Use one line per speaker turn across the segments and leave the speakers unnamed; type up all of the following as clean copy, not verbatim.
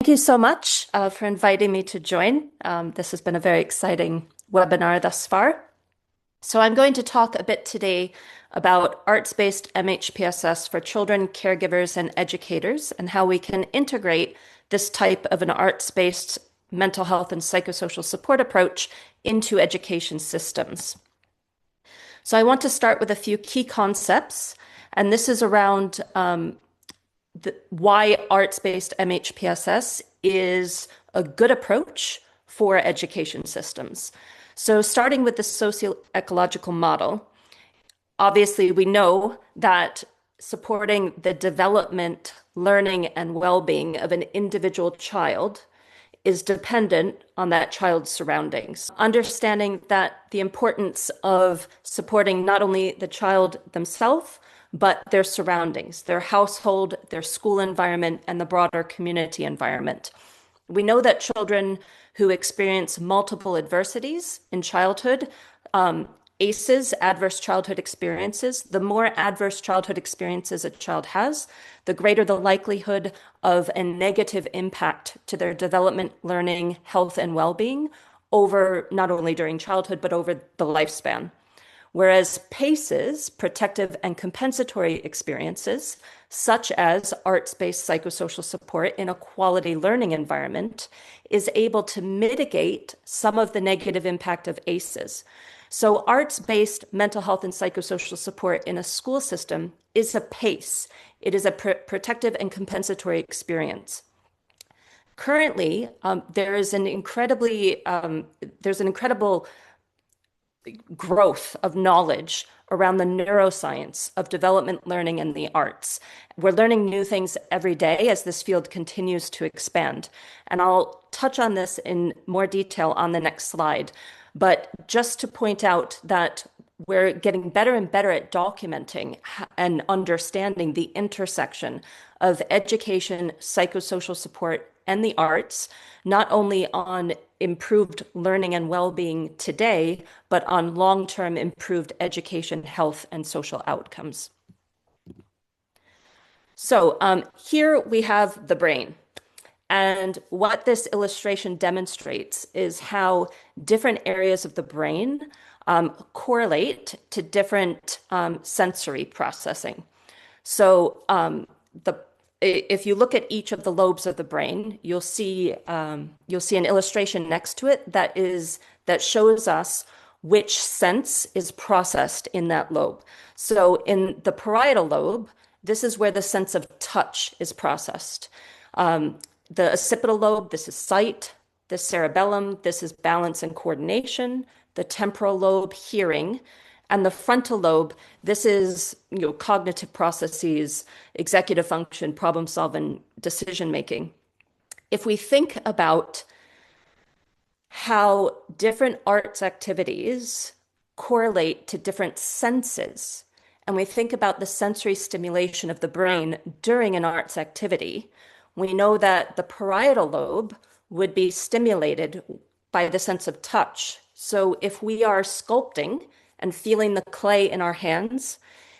Thank you so much for inviting me to join. This has been a very exciting webinar thus far. So I'm going to talk a bit today about arts-based MHPSS for children, caregivers, and educators, and how we can integrate this type of an arts-based mental health and psychosocial support approach into education systems. So I want to start with a few key concepts, and this is around why arts-based MHPSS is a good approach for education systems. So starting with the socio-ecological model, obviously we know that supporting the development, learning, and well-being of an individual child is dependent on that child's surroundings. Understanding that the importance of supporting not only the child themselves, but their surroundings, their household, their school environment, and the broader community environment. We know that children who experience multiple adversities in childhood, ACEs, adverse childhood experiences, the more adverse childhood experiences a child has, the greater the likelihood of a negative impact to their development, learning, health, and well-being over not only during childhood, but over the lifespan. Whereas PACEs, protective and compensatory experiences, such as arts-based psychosocial support in a quality learning environment, is able to mitigate some of the negative impact of ACEs. So arts-based mental health and psychosocial support in a school system is a PACE. It is a protective and compensatory experience. Currently, there's an incredible growth of knowledge around the neuroscience of development learning and the arts. We're learning new things every day as this field continues to expand. And I'll touch on this in more detail on the next slide. But just to point out that we're getting better and better at documenting and understanding the intersection of education, psychosocial support, and the arts, not only on improved learning and well-being today, but on long-term improved education, health, and social outcomes. So here we have the brain. And what this illustration demonstrates is how different areas of the brain correlate to different sensory processing. So if you look at each of the lobes of the brain, you'll see an illustration next to it that shows us which sense is processed in that lobe. So in the parietal lobe, this is where the sense of touch is processed. The occipital lobe, this is sight. The cerebellum, this is balance and coordination. The temporal lobe, hearing. And the frontal lobe, this is cognitive processes, executive function, problem solving, decision making. If we think about how different arts activities correlate to different senses, and we think about the sensory stimulation of the brain during an arts activity, we know that the parietal lobe would be stimulated by the sense of touch. So if we are sculpting and feeling the clay in our hands,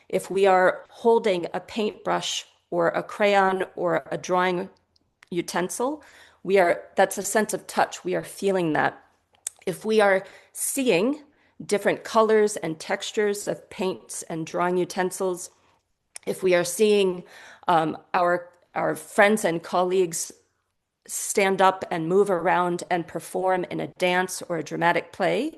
if we are holding a paintbrush or a crayon or a drawing utensil, that's a sense of touch. We are feeling that. If we are seeing different colors and textures of paints and drawing utensils, if we are seeing our friends and colleagues stand up and move around and perform in a dance or a dramatic play,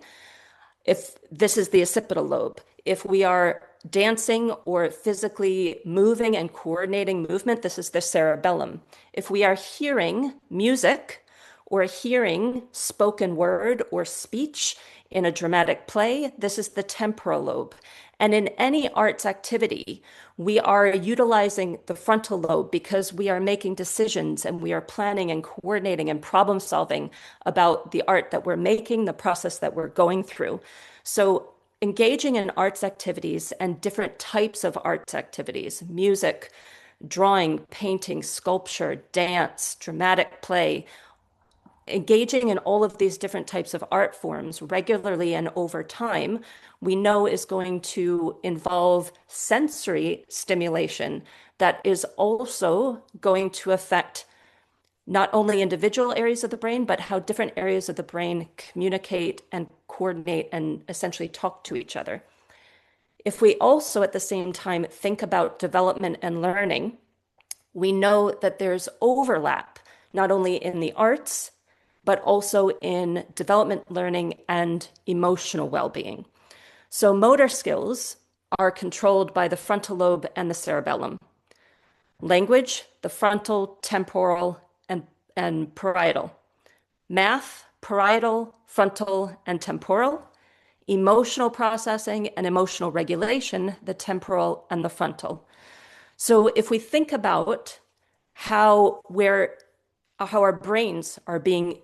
if this is the occipital lobe. If we are dancing or physically moving and coordinating movement, this is the cerebellum. If we are hearing music or hearing spoken word or speech in a dramatic play, this is the temporal lobe. And in any arts activity, we are utilizing the frontal lobe because we are making decisions and we are planning and coordinating and problem solving about the art that we're making, the process that we're going through. So engaging in arts activities and different types of arts activities, music, drawing, painting, sculpture, dance, dramatic play, engaging in all of these different types of art forms regularly and over time, we know is going to involve sensory stimulation that is also going to affect not only individual areas of the brain, but how different areas of the brain communicate and coordinate and essentially talk to each other. If we also at the same time think about development and learning, we know that there's overlap, not only in the arts, but also in development learning and emotional well-being. So motor skills are controlled by the frontal lobe and the cerebellum. Language, the frontal, temporal, and parietal. Math, parietal, frontal, and temporal. Emotional processing and emotional regulation, the temporal and the frontal. So if we think about how our brains are being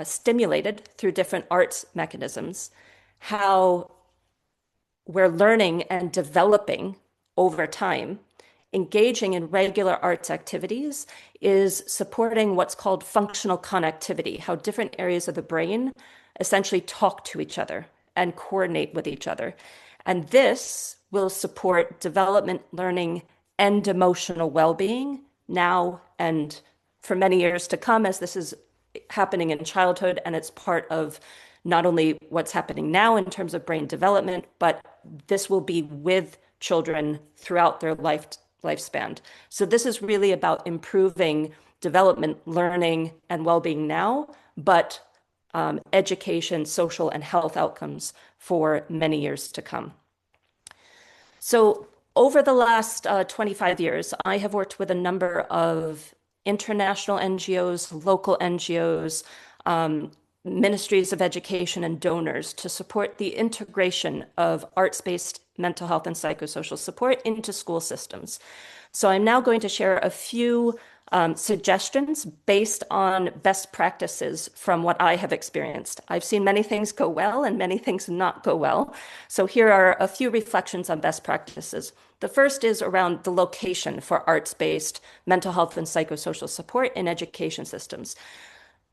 stimulated through different arts mechanisms, how we're learning and developing over time, engaging in regular arts activities is supporting what's called functional connectivity, how different areas of the brain essentially talk to each other and coordinate with each other. And this will support development, learning, and emotional well-being now and for many years to come, as this is happening in childhood, and it's part of not only what's happening now in terms of brain development, but this will be with children throughout their lifespan. So this is really about improving development, learning, and well-being now, but education, social, and health outcomes for many years to come. So over the last 25 years, I have worked with a number of international NGOs, local NGOs, ministries of education, and donors to support the integration of arts-based mental health and psychosocial support into school systems. So I'm now going to share a few suggestions based on best practices from what I have experienced. I've seen many things go well and many things not go well. So here are a few reflections on best practices. The first is around the location for arts-based mental health and psychosocial support in education systems.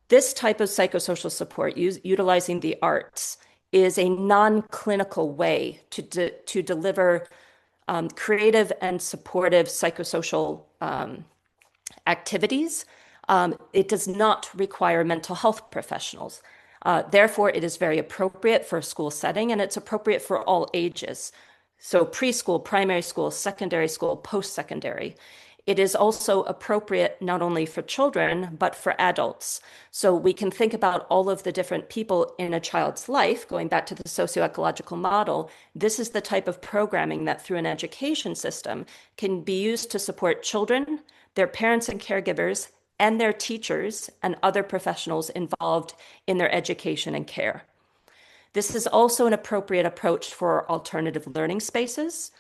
This type of psychosocial support, utilizing the arts, is a non-clinical way to deliver creative and supportive psychosocial activities. It does not require mental health professionals. Therefore, it is very appropriate for a school setting, and it's appropriate for all ages. So preschool, primary school, secondary school, post-secondary. It is also appropriate not only for children, but for adults. So we can think about all of the different people in a child's life, going back to the socioecological model. This is the type of programming that through an education system can be used to support children, their parents and caregivers, and their teachers and other professionals involved in their education and care. This is also an appropriate approach for alternative learning spaces.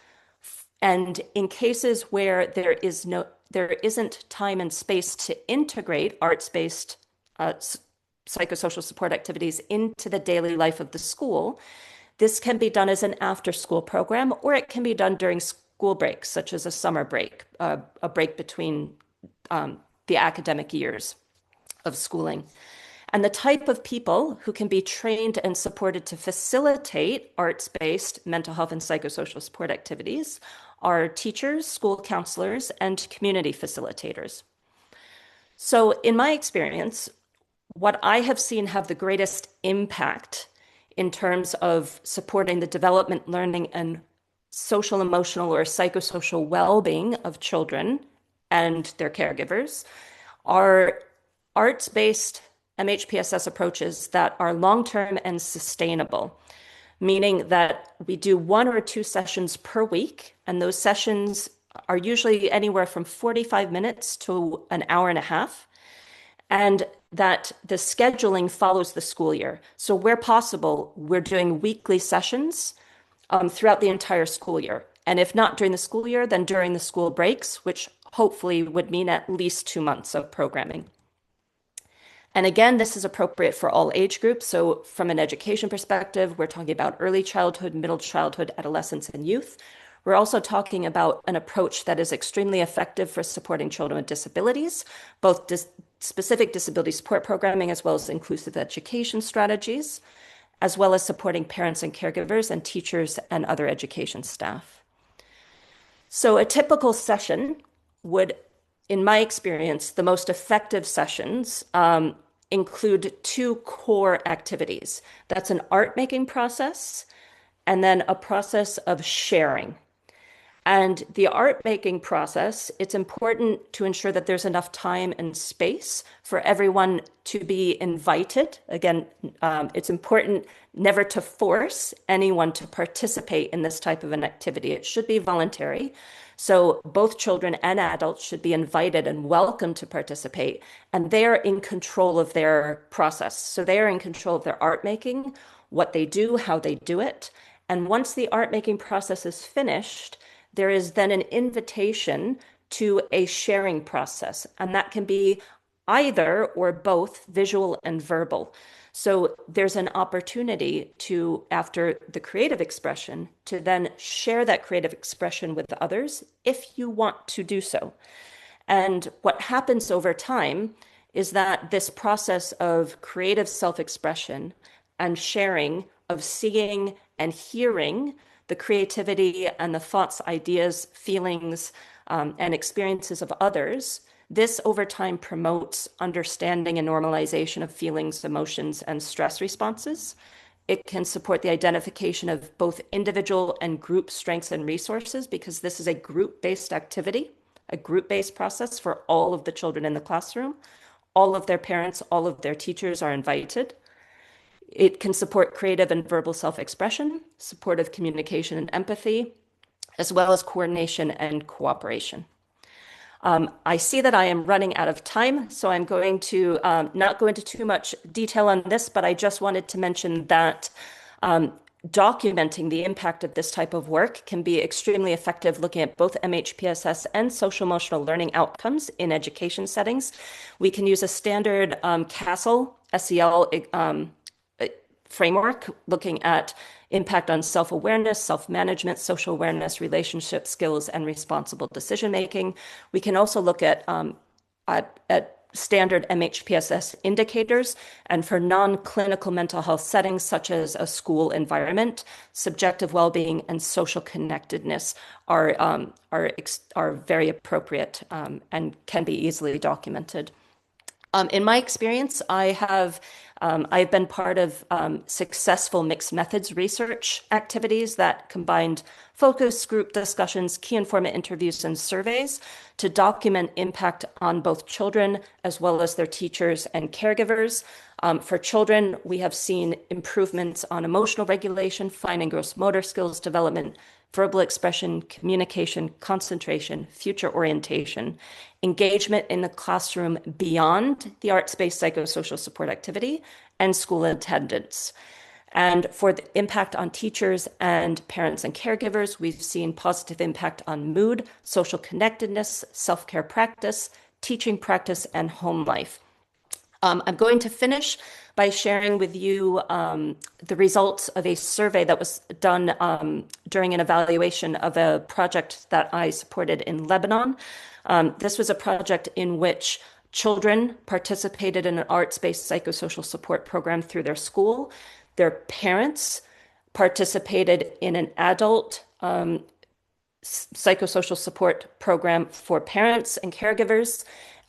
And in cases where there isn't time and space to integrate arts-based psychosocial support activities into the daily life of the school, this can be done as an after-school program, or it can be done during school breaks, such as a summer break, a break between the academic years of schooling. And the type of people who can be trained and supported to facilitate arts-based mental health and psychosocial support activities are teachers, school counselors, and community facilitators. So in my experience, what I have seen have the greatest impact in terms of supporting the development, learning, and social, emotional, or psychosocial well-being of children and their caregivers are arts-based MHPSS approaches that are long-term and sustainable, meaning that we do 1 or 2 sessions per week, and those sessions are usually anywhere from 45 minutes to an hour and a half, and that the scheduling follows the school year. So where possible, we're doing weekly sessions throughout the entire school year. And if not during the school year, then during the school breaks, which hopefully would mean at least 2 months of programming. And again, this is appropriate for all age groups. So from an education perspective, we're talking about early childhood, middle childhood, adolescence, and youth. We're also talking about an approach that is extremely effective for supporting children with disabilities, both specific disability support programming as well as inclusive education strategies, as well as supporting parents and caregivers and teachers and other education staff. So a typical session would in my experience, the most effective sessions include two core activities. That's an art making process and then a process of sharing. And the art making process, it's important to ensure that there's enough time and space for everyone to be invited. Again, it's important never to force anyone to participate in this type of an activity. It should be voluntary. So both children and adults should be invited and welcome to participate, and they're in control of their process. So they are in control of their art making, what they do, how they do it. And once the art making process is finished, there is then an invitation to a sharing process, and that can be either or both visual and verbal. So there's an opportunity to, after the creative expression, to then share that creative expression with others if you want to do so. And what happens over time is that this process of creative self-expression and sharing, of seeing and hearing the creativity and the thoughts, ideas, feelings, and experiences of others, this over time promotes understanding and normalization of feelings, emotions, and stress responses. It can support the identification of both individual and group strengths and resources, because this is a group-based activity, a group-based process for all of the children in the classroom. All of their parents, all of their teachers are invited. It can support creative and verbal self-expression, supportive communication and empathy, as well as coordination and cooperation. I see that I am running out of time, so I'm going to not go into too much detail on this, but I just wanted to mention that documenting the impact of this type of work can be extremely effective, looking at both MHPSS and social emotional learning outcomes in education settings. We can use a standard CASEL, SEL framework, looking at impact on self-awareness, self-management, social awareness, relationship skills, and responsible decision-making. We can also look at standard MHPSS indicators, and for non-clinical mental health settings, such as a school environment, subjective well-being and social connectedness are very appropriate and can be easily documented. In my experience, I've been part of successful mixed methods research activities that combined focus group discussions, key informant interviews, and surveys to document impact on both children as well as their teachers and caregivers. For children, we have seen improvements on emotional regulation, fine and gross motor skills development, verbal expression, communication, concentration, future orientation, engagement in the classroom beyond the arts-based psychosocial support activity, and school attendance. And for the impact on teachers and parents and caregivers, we've seen positive impact on mood, social connectedness, self-care practice, teaching practice, and home life. I'm going to finish by sharing with you the results of a survey that was done during an evaluation of a project that I supported in Lebanon. This was a project in which children participated in an arts-based psychosocial support program through their school. Their parents participated in an adult psychosocial support program for parents and caregivers,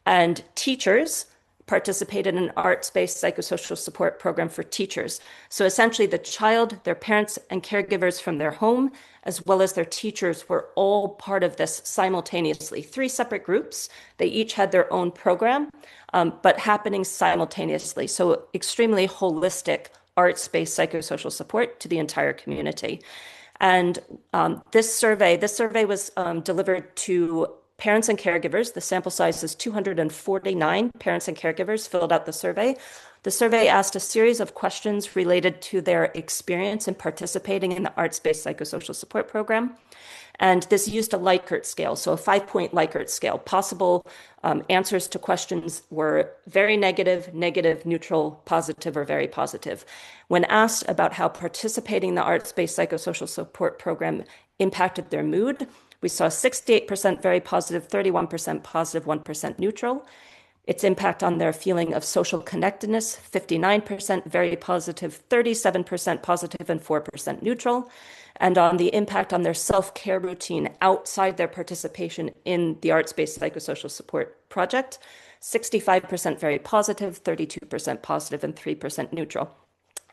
and teachers participated in an arts-based psychosocial support program for teachers. So essentially the child, their parents, and caregivers from their home, as well as their teachers, were all part of this simultaneously. 3 separate groups. They each had their own program, but happening simultaneously. So extremely holistic arts-based psychosocial support to the entire community. And this survey was delivered to parents and caregivers. The sample size is 249 parents and caregivers filled out the survey. The survey asked a series of questions related to their experience in participating in the arts-based psychosocial support program. And this used a Likert scale, so a 5-point Likert scale. Possible answers to questions were very negative, negative, neutral, positive, or very positive. When asked about how participating in the arts-based psychosocial support program impacted their mood, we saw 68% very positive, 31% positive, 1% neutral. its impact on their feeling of social connectedness, 59% very positive, 37% positive, and 4% neutral, and on the impact on their self-care routine outside their participation in the arts-based psychosocial support project, 65% very positive, 32% positive, and 3% neutral.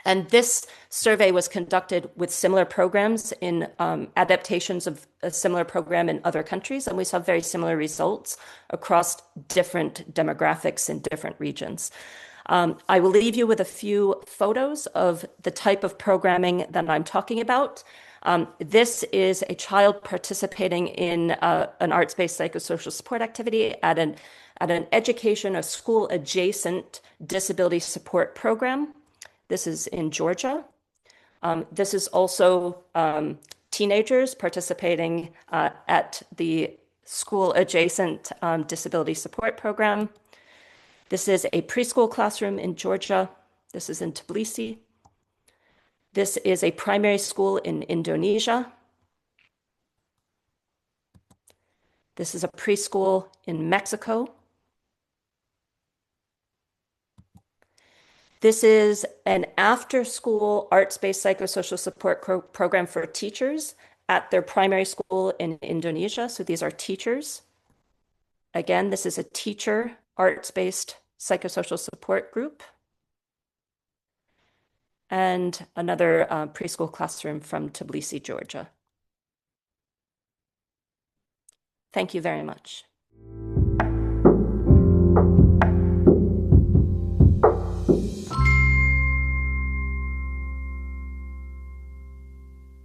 And this survey was conducted with similar programs in adaptations of a similar program in other countries, and we saw very similar results across different demographics in different regions. I will leave you with a few photos of the type of programming that I'm talking about. This is a child participating in an arts-based psychosocial support activity at an education, a school-adjacent disability support program. This is in Georgia. This is also teenagers participating at the school-adjacent disability support program. This is a preschool classroom in Georgia. This is in Tbilisi. This is a primary school in Indonesia. This is a preschool in Mexico. This is an after-school arts-based psychosocial support program for teachers at their primary school in Indonesia. So these are teachers. Again, this is a teacher arts-based psychosocial support group. And another preschool classroom from Tbilisi, Georgia. Thank you very much.